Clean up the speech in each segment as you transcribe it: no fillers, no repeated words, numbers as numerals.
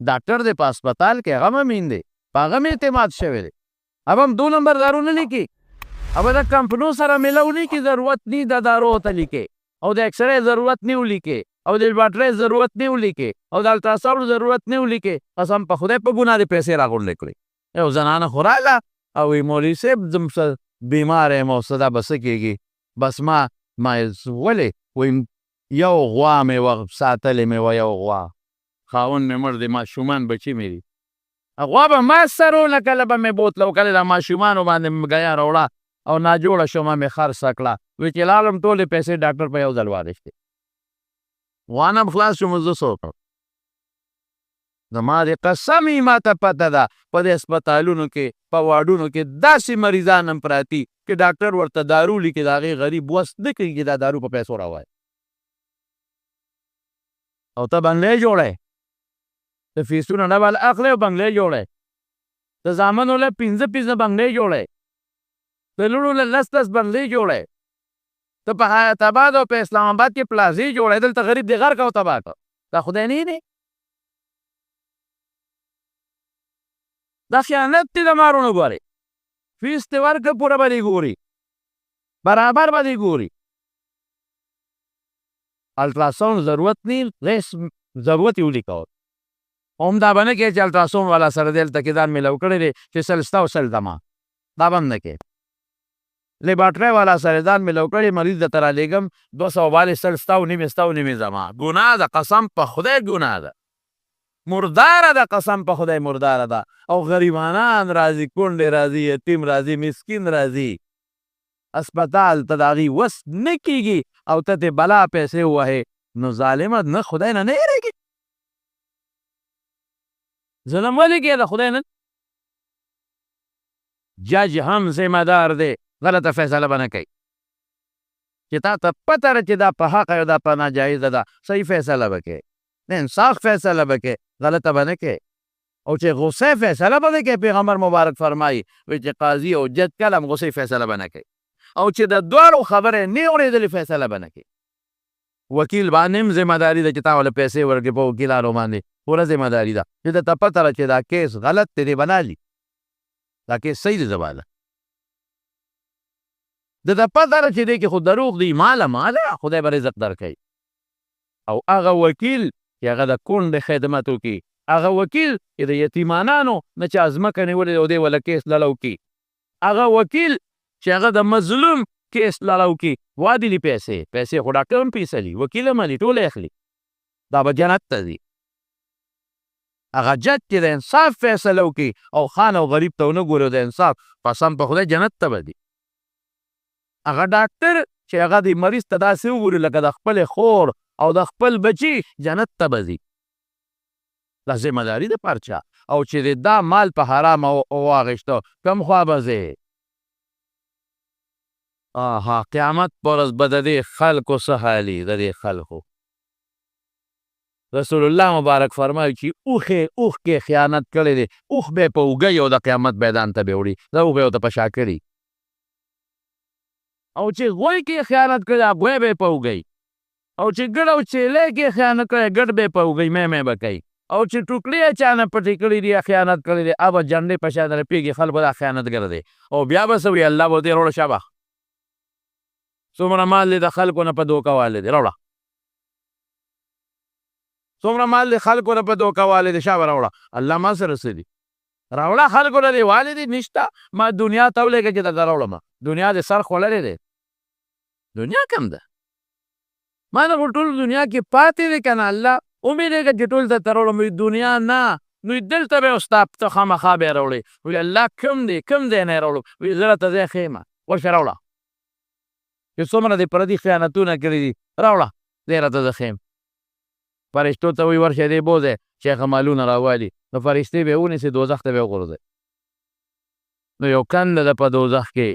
डॉक्टर दे पास अस्पताल के गम अमीन दे पागम एतमाद शवे दे अब हम 2 नंबर दारू ने लिखी अब द कंपनों सारा मिलाउनी की जरूरत नहीं द दारू होता लिखे और द एक्सरे जरूरत नहीं लिखे और द बैटरी जरूरत नहीं लिखे और द अल्ट्रासाउंड जरूरत नहीं लिखे कसम पे खुदा पे गुना दे पैसे रागुन निकले ए जनाना खुराला और मोली से जम बीमार है मौसदा बस केगी बस मा वले वही यो गवा में वक्त सातले में वो यो गवा खावन में मर्द माशुमान बची मेरी अगवा मैं सरो न कलबा में बोतलो कल माशुमान बांधे गया रोड़ा और ना जोड़ा शोमा में खर सकला वे चलालम तोले पैसे डॉक्टर पे यो जलवा देते वाना खलास शुमज़ सोको हमारे कसम ही माता पता दा पदे अस्पतालों के पवाड़ों के 10 मरीजान हम प्राती कि डॉक्टर वर्ता दारू लिखे दागे गरीब वस्त के दारू पर पैसा रहा है और तब बंगले जोड़े तो फीसू ना वाला अगले बंगले जोड़े तो जामन वाले पिंज़ बंगले जोड़े तो लुड़े लस बंगले जोड़े तो पहाड़ तबादो पे इस्लामाबाद के प्लाजी जोड़े दिल तगरीब देगर का तबाह का खुदा नहीं दा खयानत ती दमारो न गोरे फीस तेवार के पूरा बदी गोरी बराबर बदी गोरी अल्ट्रासाउंड जरूरत नहीं रेस जरूरत ही उली का ओमदा बने के अल्ट्रासाउंड वाला सरदेल तकिदान में लवकड़े रे कि सलस्ता सल दमा दाबम न के लेबार्टरी वाला सरदान में लवकड़े मरीज द तरा लेगम 200 वाले सलस्ता उन्हीं में जमा गुनाह दा कसम पे खुदा गुनाह दा मुर्दार दा कसम पे खुदा मुर्दार दा और गरीबानान राजी कुंडे राजी यतीम राजी मिस्किन राजी अस्पताल तदागी वस निकीगी और तते बला पैसे हुआ है न जालिमत न खुदा न नहीं रहेगी ज़लम वाले के दा खुदा न जज हम जिम्मेदार दे गलत फैसला बना के किता तब पता रहे दा पहा का दा पना जायज दा सही फैसला बके ने इंसाफ फैसला बके गलत बने के और चे गुस्से फैसला बने के पैगंबर मुबारक फरमाई वे काजी और जज कलम गुस्से फैसला बने के और चे द द्वारो खबरें नहीं और इधर फैसला बने के वकील बानिम जिम्मेदारी दे चिता वाले पैसे वर्गे पो वकील आरो माने पूरा जिम्मेदारी दा जे तब पता रहे दा केस गलत तेरे बना ली ताकि सही दे जवाला द पता रहे कि खुद दरूग दी माला खुदा बर इज्जत दर कई और आगा वकील या गदा कौन दे खिदमतों की आगा वकील इधर यतीमानानो न चाज़मा करने वाले ओदे वाला केस ललाउ की आगा वकील चागा द मजलूम केस ललाउ की वादी पैसे खुदा कम पीसली वकील माली टोले अखली दा बजनत तजी आगा जज के इंसाफ फैसला की और खान और गरीब तो न गुरो दे इंसाफ पसंद पे खुदा जन्नत तबदी आगा डॉक्टर चागा दी मरीज तदा से गुरो लगा द खपल खोर और द खपल बची जन्नत तबदी ला जिम्मेदारी दे परचा और चे दा माल पे हराम ओ आगेश्तो कम ख्वाबजे आहा क़यामत पर बददे खल्को सहाली ददे खल्को रसूलुल्लाह मुबारक फरमाई कि उख के खयानत करे दे उख बे पौगई और द क़यामत मैदान तबे उड़ी दा उबे तो पशा करी और चे गोई के खयानत करे आप बे पौगई और चे गड़ो चे ले के खयानत करे गड़ बे पौगई मैं बकई और चे टुकड़ी अचानक पटिकड़ी दिया खयानत करे दे अब जन्ने पशा दे पी के खल बड़ा खयानत कर दे और ब्याह बस अल्लाह बोलते रोड़ा शाबा सोमरा माल ले दखल को न पदो का वाले दे रोड़ा सोमरा माल ले खल को न पदो का वाले दे शाबा रोड़ा अल्लाह मा से रसीदी रोड़ा खल को दे वाले दे निष्ठा मा दुनिया तवले के जदा रोड़ा मा दुनिया दे सर खोले दे दुनिया कम दा माना गुटुल दुनिया की पाती दे कना अल्लाह उम्मीद है कि जितुल द तरोड़ में दुनिया ना नु दिल तबे उस्ताद तो खामा खाबे रोड़े वे अल्लाह कम दे ने रोड़ो वे जरा तजे खेमा वो शरोड़ा कि सोमना दे परदी खयानतूना करी रोड़ा देरा तजे खेम फरिश्तों तो वही वर्ष दे बोझे शेख मालून रावाली तो फरिश्ते बे उन्हें से दोज़ख तबे गुरदे नो यो कंद द पदोज़ख के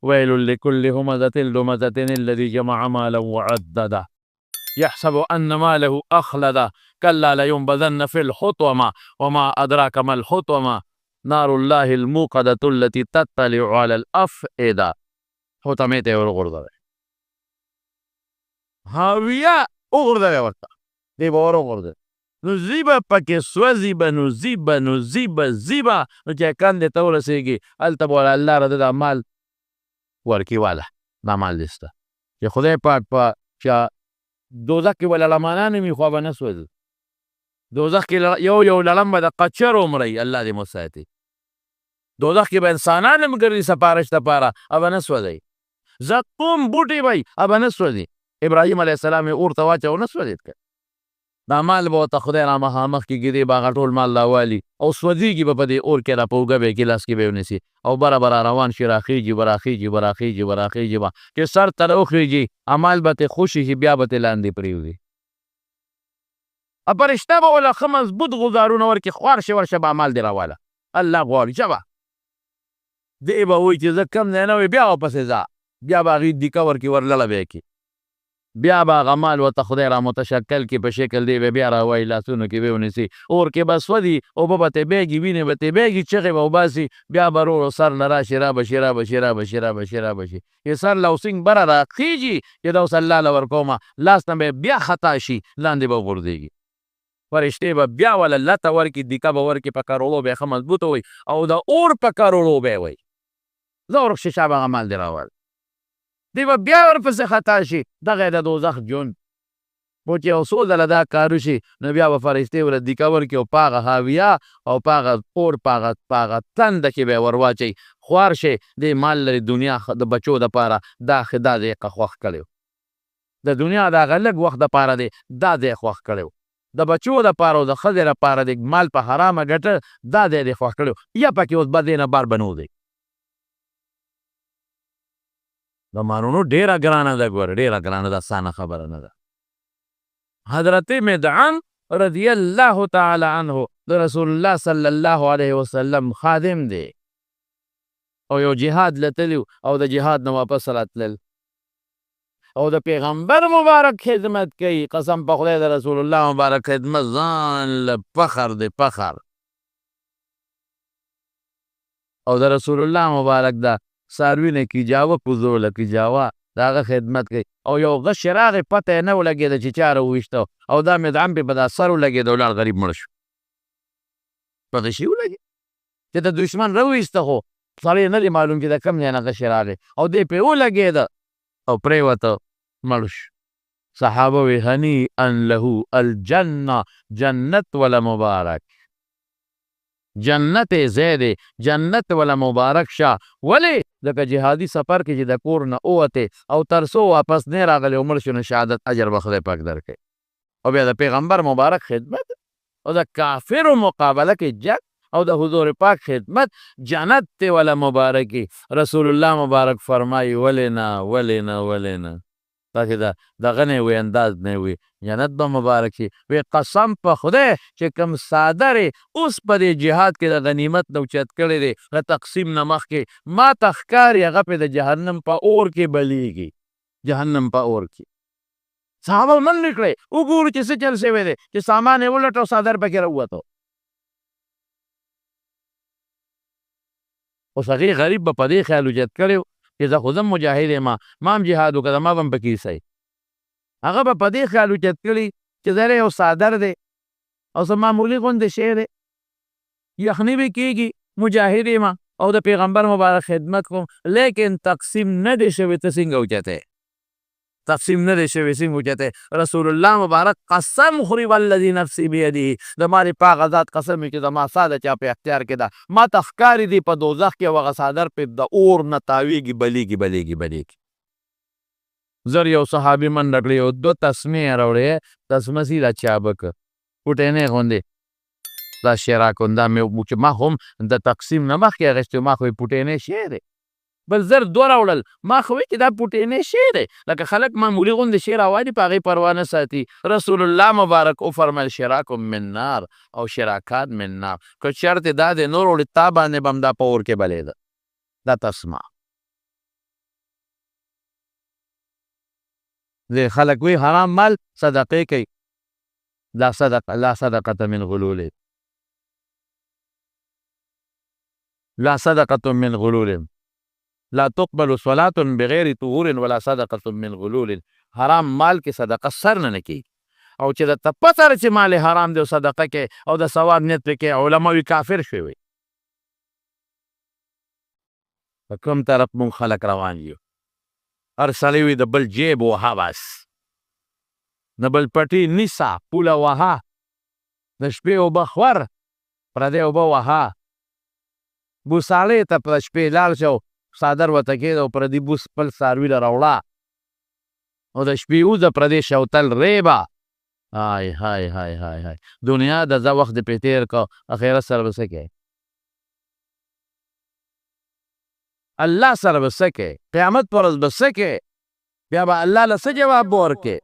वैलुल लिकुल्लि हुमज़तिल लुमज़तिन अल्लज़ी जमअ मालन वअद्ददा يحسب أن ماله أخلد كلا لينبذن في الحطمة وما أدراك ما الحطمة نار الله الموقدة التي تطلع على الأفئدة حطمته ورغرده هاوية أغرده وقتا دي بورو غرده نو زیبه پکې سوځي به نو زیبه نو زیبه زیبه نو چې کندې ته ورسېږي هلته به وله الله رده دا مال ورکي واله دا مال دې سته چې خدای پاک په دوزخ کې وله لمانان وي خو به نه سوځي دوزخ کې یو لړم به د قچر عمرئ الله دې مو ساتي دوزخ کې به انسانان هم ګرځي سپارش دپاره به نه سوځئ زقوم بوټي به به نه سوځي ابراهیم علیه السلام یې اور ته واچو نه سوځېد که دا مال به ورته خدای را مخامخ کې ږدي به هغه ټول مال راوالي او سوځېږي به په دې اور کې را په اوږه به یې ګیلاس کې به یې ونیسي او بره به را روان شي راخېږي به راخېږي به راخېږي به راخېږي به چې سر ته راوخېږي عمال به ترې خوشي شي بیا به ترې لاندې پرېوځي فرشته به ورله ښه مضبوط غذارونه ورکړي خوار شي ورشه به عمل دې راواله الله غواړي شه به دی به وایي چې زه کم ځای نه وي بیا ورپسې ځه بیا به هغې دیکه ورکړي ورلله به یې کړي بیا به هغه مال ورته خدای را متشکل کړي په شکل دی به بیا راوایي لاسونو کې به یې ونیسي اور کې به سوځي اوبه به ترې بیږي وینې به ترې بیږي چغې به وباسي بیا به ورو سر نه راشي رابشي رابشي رابشي رابشي رابشي چې سر له اوسینګ بره راخېږي چې دا اوس الله له ورکومه لاس نه به بیا خطا شي لاندې به وغورځېږي فرشتې به بیا وله لته ورکړي دیکه به ورکړي په کروړو به یې ښه مضبوطه وي او د اور په کروړو به یې وایي زه ورک شي شابه هغه مال دې راوړ دی به بیا ورپسې خطا شي دغه یې د دوزخ ژوند خو چې یو څو ځله دا کار وشي نو بیا به فرشتې ورله دیکه ورکړي او په هغه هاویه او په هغه اور په هغه تنده کې به یې ور واچوي خوار شي دې مال لري دنیا د بچو دپاره دا ځای یې خوښ کړی د دنیا د هغه لږ وخت دپاره دی دا ځای یې خوښ کړی د بچو دپاره او د ښځې دپاره د مال په حرامه ګټه دا ځای دې خوښ کړی یا پکې اوس به دې نه بار بنو دی د مالونو ډېره ګرانه ده ګوره ډېره ګرانه ده اسانه خبره نه ده حضرت مدعم رضی الله تعالی عنه د رسول الله صلی الله علیه وسلم خادم دی او یو جهاد لتلی او د جهاد نه واپس راتلل او د پیغمبر مبارک خدمت کوي قسم په خدای د رسول الله مبارک خدمت ځان له فخر دی فخر او د رسول الله مبارک دا څاروي نه کیجاوه پوزوله کیجاوه د هغه خدمت کوي او یو غش راغی پته یې نه ولګېده چې چا راوویشته او دا مدعم پې په دا سر ولګېده ولاړ غریب مړ شو په غشي ولګېد چې د دشمن راوویسته خو سړی نه دی معلوم چې د کوم ځای نه غشی راغی او دی پې ولګېده او پرېوته مړ شو صحابه وی هنیئا له الجنه جنت ولا مبارک جنت ځای دی جنت ولا مبارک شه ولې ځکه جهادي سفر کې چې د کور نه ووتې او تر څو واپس نه راغلی او مړ شو نو شهادت اجر به خدای پاک درکوي او بیا د پیغمبر مبارک خدمت او د کافرو مقابله کې جنگ او د حضور پاک خدمت جنت ته ولا مبارکي رسول الله مبارک فرمایي ولې نه ولې نه ولې نه تاسې دغه نه وي انداز نه وي جنت به مبارک شي وی قسم په خدای چې کوم څادر اوس په دې جهاد کې د غنیمت نه اوچت کړی دی د تقسیم نه مخکې ما ته ښکاري هغه پې د جهنم په اور کې بلیږي جهنم په اور کې صحابه منډې کړې وګورو چې څه چل شوی دی چې سامان یې ولټ او څادر پکې راووتو اوس هغې غریب به په دې خیال اوچت کړی چې زه خو زه مجاهد یم ما هم جهاد وکړه ما به هم پکې ایسئ هغه به په دې خیال اوچت کړي چې ظاهره یو څادر دی او څه معمولي غوندې شی دی یخني به کېږي مجاهد یم او د پیغمبر مبارک خدمت کوم لیکن تقسیم نه دی شوی ته څنګه اوچتی تقسیم نه دی شوی څنګه اوچتی رسول الله مبارک قسم خوري والذي نفسي بيده د ما د پاک ذات قسم چې زما سا د چا په اختیار کې ده ما ته ښکاري دی په دوزخ کې هغه څادر پې د اور نه تاویږي بلیږي بلیږي بلیږي زر یو صحابي منډه کړې او دوه تسمې یې راوړې تسمه سیده چابک پوټینې غوندې دا شیراکون دا مې چې ما هم د تقسیم نه مخکې اخیستی ما خو یې پوټینې شی دی بل زر دوه راوړل ما خو چې دا پوټینې شی دی لکه خلک معمولي غوندې شی راوالي په هغې پروا نه ساتي رسول الله مبارک وفرمیل شراکم من نار او شراکات من نار که چېرته دا د نور وړي تا باندې به هم دا په اور کې بلېده دا تسمه د خلک وی حرام مال صدقې کوي لا صدقه من غلول لا صدقه من غلول لا تقبل صلاة بغیر طهور ولا صدقه من غلول حرام مال کې صدقه سر نه کېږي او چې درته پته ده چې مال حرام دی او صدقه کې او د ثواب نیت پرې کې علما وي کافر شوی. په کوم طرف مونږ خلک روان یو؟ هر سړی وي د بل جیب وها بس، د بل پټي نیسه پوله وها، د شپې اوبه خور پردی اوبه وها. بوساړې ته په شپې لاړ شه او څادر ورته کېږده او پردي بوس خپل څاروي له راوړه او د شپې وځه پردې شوتل ریبه. های های های های های دنیا د ځه وخت دې پرې تېر کړه، اخرت سره به څه کوې؟ الله سره به څه کوې؟ قیامت پر ورځ به څه کوې؟ بیا به الله له څه جواب ورکړې؟